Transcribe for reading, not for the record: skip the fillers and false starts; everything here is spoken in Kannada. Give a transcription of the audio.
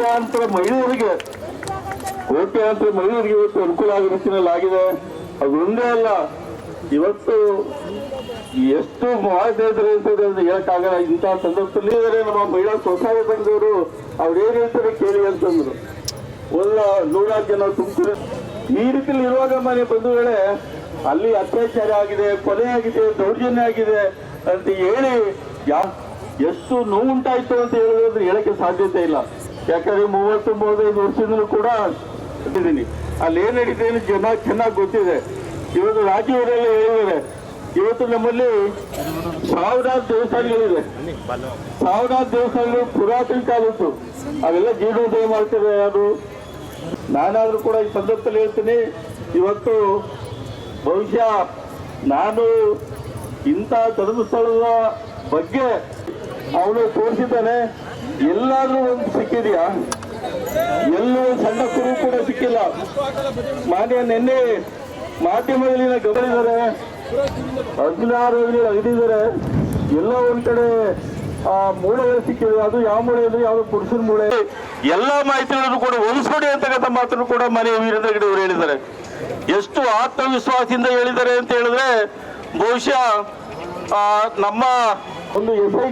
ಕೋಟ್ಯಾಂತರ ಮಹಿಳೆಯರಿಗೆ ಇವತ್ತು ಅನುಕೂಲ ಆಗೋ ರೀತಿಯಲ್ಲಿ ಆಗಿದೆ. ಅದು ಒಂದೇ ಅಲ್ಲ, ಇವತ್ತು ಎಷ್ಟು ಮಾಡ್ತಾ ಇದ್ದಾರೆ ಅಂತ ಹೇಳಕ್ಕಾಗಲ್ಲ. ಇಂತಹ ಸಂದರ್ಭದಲ್ಲಿ ನಮ್ಮ ಮಹಿಳಾ ಸ್ವಸಹಾಯ ಸಂಘದವರು ಅವ್ರು ಏನ್ ಹೇಳ್ತಾರೆ ಕೇಳಿ ಅಂತಂದ್ರು. ಒಂದು 100 ಜನ ತುಮಕೂರು ಈ ರೀತಿಯಲ್ಲಿ ಇರುವಾಗ ಮನೆ ಬಂಧುಗಳೇ ಅಲ್ಲಿ ಅತ್ಯಾಚಾರ ಆಗಿದೆ, ಕೊಲೆ ಆಗಿದೆ, ದೌರ್ಜನ್ಯ ಆಗಿದೆ ಅಂತ ಹೇಳಿ ಎಷ್ಟು ನೋವುಂಟಾಯ್ತು ಅಂತ ಹೇಳಿದ್ರೆ ಹೇಳಕ್ಕೆ ಸಾಧ್ಯತೆ ಇಲ್ಲ. ಯಾಕಂದ್ರೆ 30-35 ವರ್ಷದಿಂದಲೂ ಕೂಡ ಇದ್ದೀನಿ, ಅಲ್ಲಿ ಏನ್ ನಡೀತಿದೆ ಜನ ಚೆನ್ನಾಗಿ ಗೊತ್ತಿದೆ. ಇವತ್ತು ರಾಜ್ಯವರೆಲ್ಲ ಹೇಳಿದ್ದಾರೆ, ಇವತ್ತು ನಮ್ಮಲ್ಲಿ ಸಾವಿರಾರು ದೇವಸ್ಥಾನಗಳಿದೆ, ಸಾವಿರಾರು ದೇವಸ್ಥಾನಗಳು ಪುರಾತನ ಕಾಲದ್ದು, ಅವೆಲ್ಲ ಜೀರ್ಣೋದ್ಧಾರ ಮಾಡ್ತಾರೆ ಯಾರು. ನಾನಾದ್ರೂ ಕೂಡ ಈ ಸಂದರ್ಭದಲ್ಲಿ ಹೇಳ್ತೀನಿ, ಇವತ್ತು ಬಹುಶಃ ನಾನು ಇಂಥ ಧರ್ಮಸ್ಥಳದ ಬಗ್ಗೆ ಅವನು ತೋರಿಸಿದ್ದಾನೆ. ಎಲ್ಲಾದ್ರೂ ಒಂದು ಸಿಕ್ಕಿದೆಯಾ? ಎಲ್ಲೂ ಸಣ್ಣ ಕುರು ಕೂಡ ಸಿಕ್ಕಿಲ್ಲ. ನಿನ್ನೆ ಮಾಧ್ಯಮದಲ್ಲಿ ಗಮನಿಸಿದರೆ 16 ಅಗದಿದ್ದಾರೆ. ಎಲ್ಲ ಒಂದ್ ಕಡೆ ಮೂಳೆಗಳು ಸಿಕ್ಕಿದೆ. ಅದು ಯಾವ ಮೂಳೆ ಅಂದ್ರೆ ಯಾವ್ದು ಪುರುಷನ ಮೂಳೆ. ಎಲ್ಲಾ ಮಾಹಿತಿಗಳನ್ನು ಕೂಡ ಹೋಲಿಸ್ಕೊಡಿ ಅಂತಕ್ಕಂಥ ಮಾತನ್ನು ಕೂಡ ಮನೆ ವೀರೇಂದ್ರ ಹೆಗ್ಗಡೆ ಅವರು ಹೇಳಿದ್ದಾರೆ. ಎಷ್ಟು ಆತ್ಮವಿಶ್ವಾಸದಿಂದ ಹೇಳಿದ್ದಾರೆ ಅಂತ ಹೇಳಿದ್ರೆ ಬಹುಶಃ ನಮ್ಮ ಒಂದು